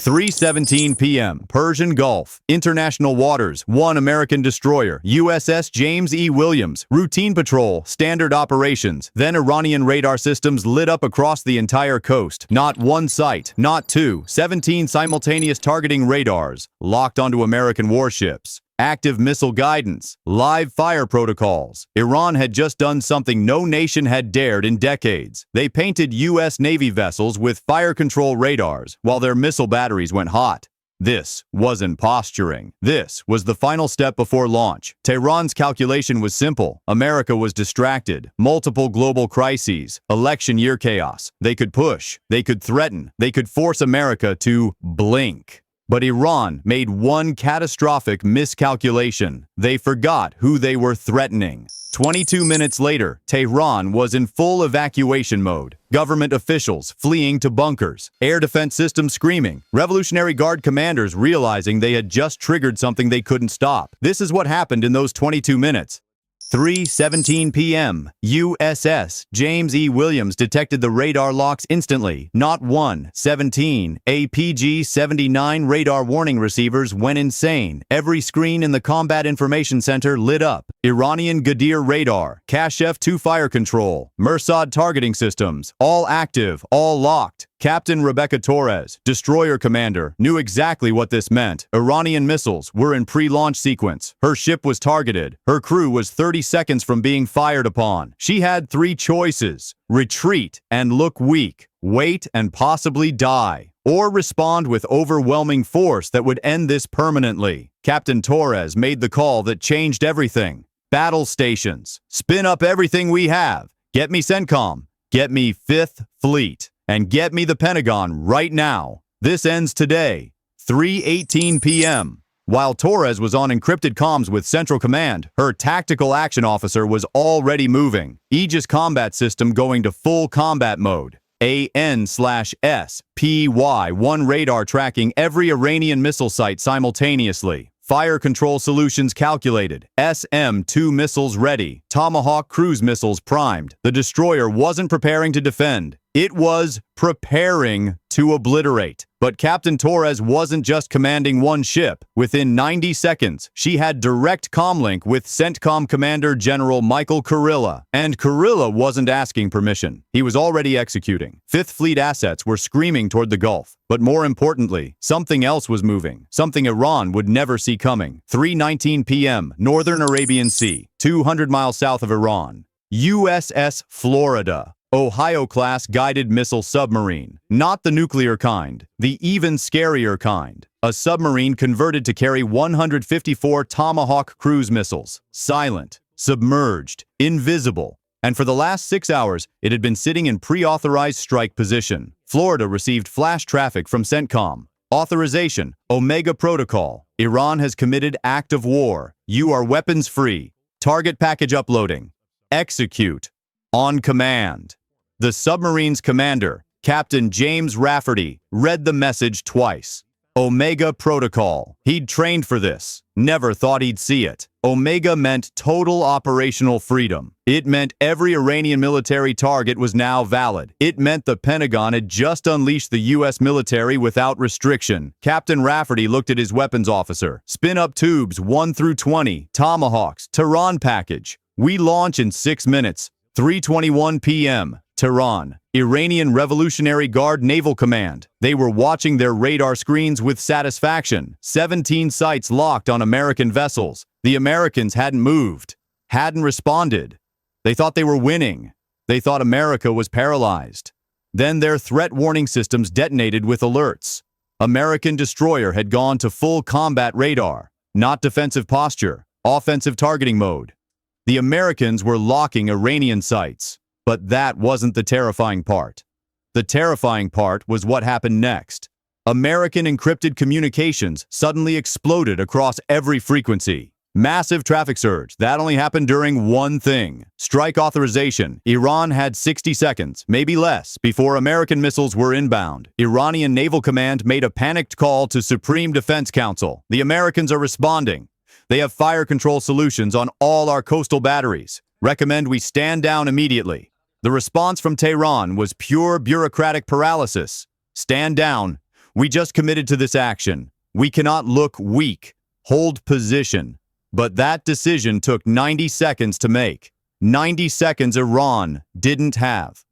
3:17 p.m. Persian Gulf, international waters, one American destroyer, USS James E. Williams, routine patrol, standard operations. Then Iranian radar systems lit up across the entire coast. Not one site, not two, 17 simultaneous targeting radars, locked onto American warships. Active missile guidance, live fire protocols. Iran had just done something no nation had dared in decades. They painted U.S. Navy vessels with fire control radars while their missile batteries went hot. This wasn't posturing. This was the final step before launch. Tehran's calculation was simple. America was distracted. Multiple global crises. Election year chaos. They could push. They could threaten. They could force America to blink. But Iran made one catastrophic miscalculation. They forgot who they were threatening. 22 minutes later, Tehran was in full evacuation mode. Government officials fleeing to bunkers. Air defense systems screaming. Revolutionary Guard commanders realizing they had just triggered something they couldn't stop. This is what happened in those 22 minutes. 3:17 p.m. USS James E. Williams detected the radar locks instantly. Not one, 17. APG-79 radar warning receivers went insane. Every screen in the Combat Information Center lit up. Iranian Ghadir radar, Kashf-2 fire control, Mersad targeting systems, all active, all locked. Captain Rebecca Torres, destroyer commander, knew exactly what this meant. Iranian missiles were in pre-launch sequence. Her ship was targeted. Her crew was 30 seconds from being fired upon. She had three choices: retreat and look weak, wait and possibly die, or respond with overwhelming force that would end this permanently. Captain Torres made the call that changed everything. Battle stations. Spin up everything we have. Get me CENTCOM. Get me 5th Fleet. And get me the Pentagon right now. This ends today, 3:18 p.m. While Torres was on encrypted comms with Central Command, her tactical action officer was already moving. Aegis combat system going to full combat mode. AN/SPY-1 radar tracking every Iranian missile site simultaneously. Fire control solutions calculated. SM-2 missiles ready. Tomahawk cruise missiles primed. The destroyer wasn't preparing to defend. It was preparing to obliterate. But Captain Torres wasn't just commanding one ship. Within 90 seconds, she had direct comlink with CENTCOM Commander General Michael Kurilla. And Kurilla wasn't asking permission. He was already executing. 5th Fleet assets were screaming toward the Gulf. But more importantly, something else was moving. Something Iran would never see coming. 3:19 p.m. Northern Arabian Sea, 200 miles south of Iran. USS Florida. Ohio-class guided missile submarine. Not the nuclear kind, the even scarier kind. A submarine converted to carry 154 Tomahawk cruise missiles. Silent, submerged, invisible. And for the last 6 hours, it had been sitting in pre-authorized strike position. Florida received flash traffic from CENTCOM. Authorization, Omega Protocol. Iran has committed act of war. You are weapons free. Target package uploading. Execute. On command. The submarine's commander, Captain James Rafferty, read the message twice. Omega Protocol. He'd trained for this. Never thought he'd see it. Omega meant total operational freedom. It meant every Iranian military target was now valid. It meant the Pentagon had just unleashed the U.S. military without restriction. Captain Rafferty looked at his weapons officer. Spin up tubes 1 through 20. Tomahawks. Tehran package. We launch in 6 minutes. 3:21 p.m. Tehran. Iranian Revolutionary Guard Naval Command. They were watching their radar screens with satisfaction. 17 sites locked on American vessels. The Americans hadn't moved, hadn't responded. They thought they were winning. They thought America was paralyzed. Then their threat warning systems detonated with alerts. American destroyer had gone to full combat radar, not defensive posture, offensive targeting mode. The Americans were locking Iranian sites. But that wasn't the terrifying part. The terrifying part was what happened next. American encrypted communications suddenly exploded across every frequency. Massive traffic surge. That only happened during one thing. Strike authorization. Iran had 60 seconds, maybe less, before American missiles were inbound. Iranian Naval Command made a panicked call to Supreme Defense Council. The Americans are responding. They have fire control solutions on all our coastal batteries. Recommend we stand down immediately. The response from Tehran was pure bureaucratic paralysis. Stand down. We just committed to this action. We cannot look weak. Hold position. But that decision took 90 seconds to make. 90 seconds Iran didn't have.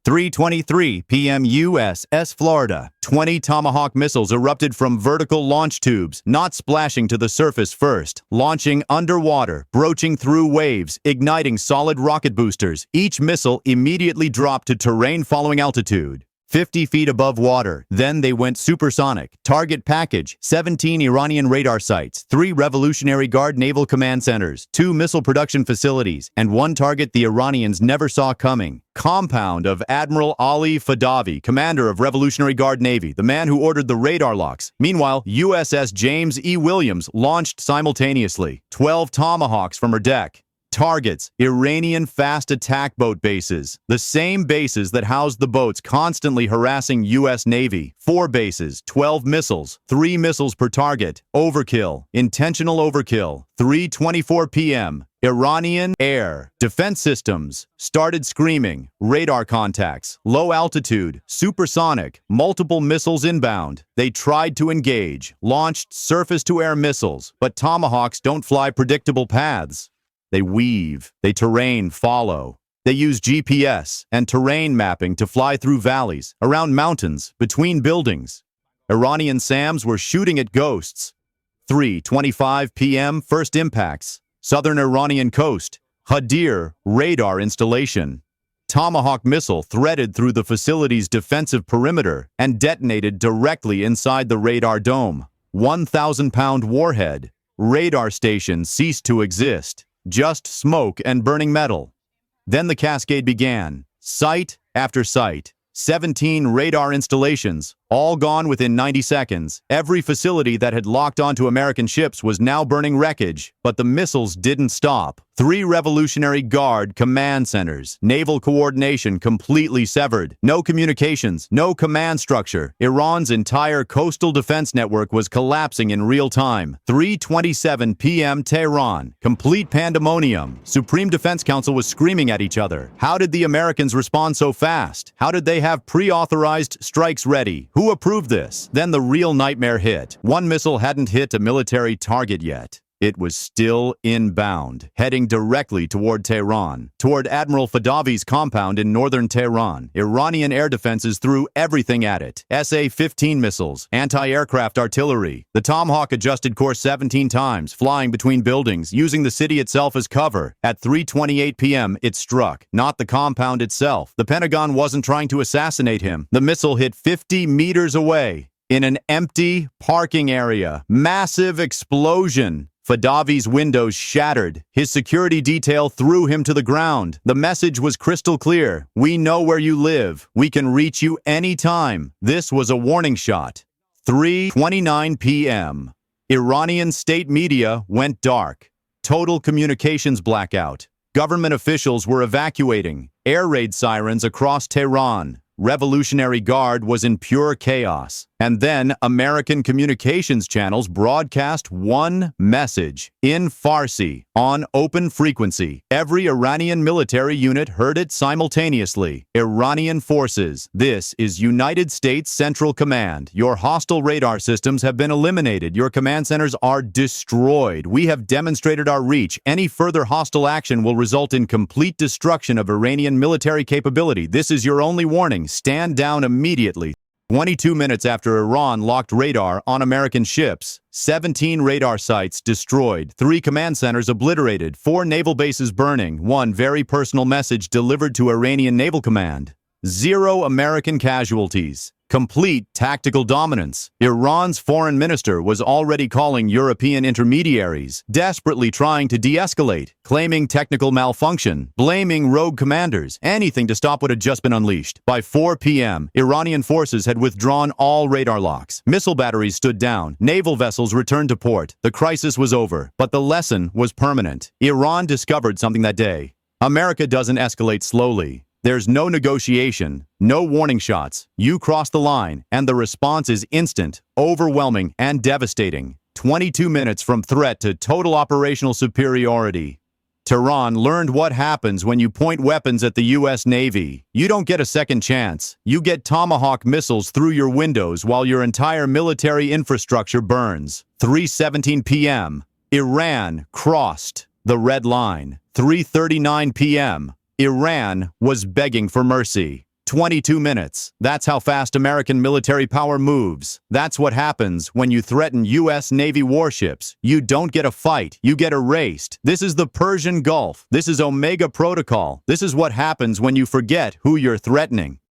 3:23 p.m. USS Florida. 20 Tomahawk missiles erupted from vertical launch tubes, not splashing to the surface first, launching underwater, broaching through waves, igniting solid rocket boosters. Each missile immediately dropped to terrain following altitude. 50 feet above water. Then they went supersonic. Target package, 17 Iranian radar sites, 3 Revolutionary Guard naval command centers, 2 missile production facilities, and 1 target the Iranians never saw coming. Compound of Admiral Ali Fadavi, commander of Revolutionary Guard Navy, the man who ordered the radar locks. Meanwhile, USS James E. Williams launched simultaneously. 12 Tomahawks from her deck. Targets, Iranian fast attack boat bases, the same bases that housed the boats constantly harassing U.S. Navy. 4 bases, 12 missiles, 3 missiles per target. Overkill, intentional overkill. 3:24 p.m. Iranian air defense systems started screaming. Radar contacts, low altitude, supersonic, multiple missiles inbound. They tried to engage, launched surface-to-air missiles, but Tomahawks don't fly predictable paths. They weave, they terrain follow. They use GPS and terrain mapping to fly through valleys, around mountains, between buildings. Iranian SAMs were shooting at ghosts. 3:25 p.m. First impacts. Southern Iranian coast. Hadir radar installation. Tomahawk missile threaded through the facility's defensive perimeter and detonated directly inside the radar dome. 1,000-pound warhead. Radar station ceased to exist. Just smoke and burning metal. Then the cascade began. Site after site. 17 radar installations, all gone within 90 seconds. Every facility that had locked onto American ships was now burning wreckage, but the missiles didn't stop. 3 Revolutionary Guard command centers. Naval coordination completely severed. No communications, no command structure. Iran's entire coastal defense network was collapsing in real time. 3:27 p.m. Tehran. Complete pandemonium. Supreme Defense Council was screaming at each other. How did the Americans respond so fast? How did they have pre-authorized strikes ready? Who approved this? Then the real nightmare hit. 1 missile hadn't hit a military target yet. It was still inbound, heading directly toward Tehran, toward Admiral Fadavi's compound in northern Tehran. Iranian air defenses threw everything at it. SA-15 missiles, anti-aircraft artillery. The Tomahawk adjusted course 17 times, flying between buildings, using the city itself as cover. At 3:28 p.m., it struck, not the compound itself. The Pentagon wasn't trying to assassinate him. The missile hit 50 meters away, in an empty parking area. Massive explosion. Fadavi's windows shattered. His security detail threw him to the ground. The message was crystal clear. We know where you live. We can reach you anytime. This was a warning shot. 3:29 p.m. Iranian state media went dark. Total communications blackout. Government officials were evacuating. Air raid sirens across Tehran. Revolutionary Guard was in pure chaos. And then American communications channels broadcast one message in Farsi on open frequency. Every Iranian military unit heard it simultaneously. Iranian forces. This is United States Central Command. Your hostile radar systems have been eliminated. Your command centers are destroyed. We have demonstrated our reach. Any further hostile action will result in complete destruction of Iranian military capability. This is your only warning. Stand down immediately. 22 minutes after Iran locked radar on American ships, 17 radar sites destroyed, 3 command centers obliterated, 4 naval bases burning, 1 very personal message delivered to Iranian Naval Command. 0 American casualties. Complete tactical dominance. Iran's foreign minister was already calling European intermediaries, desperately trying to de-escalate, claiming technical malfunction, blaming rogue commanders, anything to stop what had just been unleashed. By 4 p.m., Iranian forces had withdrawn all radar locks. Missile batteries stood down. Naval vessels returned to port. The crisis was over, but the lesson was permanent. Iran discovered something that day. America doesn't escalate slowly. There's no negotiation, no warning shots. You cross the line, and the response is instant, overwhelming, and devastating. 22 minutes from threat to total operational superiority. Tehran learned what happens when you point weapons at the U.S. Navy. You don't get a second chance. You get Tomahawk missiles through your windows while your entire military infrastructure burns. 3:17 p.m. Iran crossed the red line. 3:39 p.m. Iran was begging for mercy. 22 minutes. That's how fast American military power moves. That's what happens when you threaten U.S. Navy warships. You don't get a fight. You get erased. This is the Persian Gulf. This is Omega Protocol. This is what happens when you forget who you're threatening.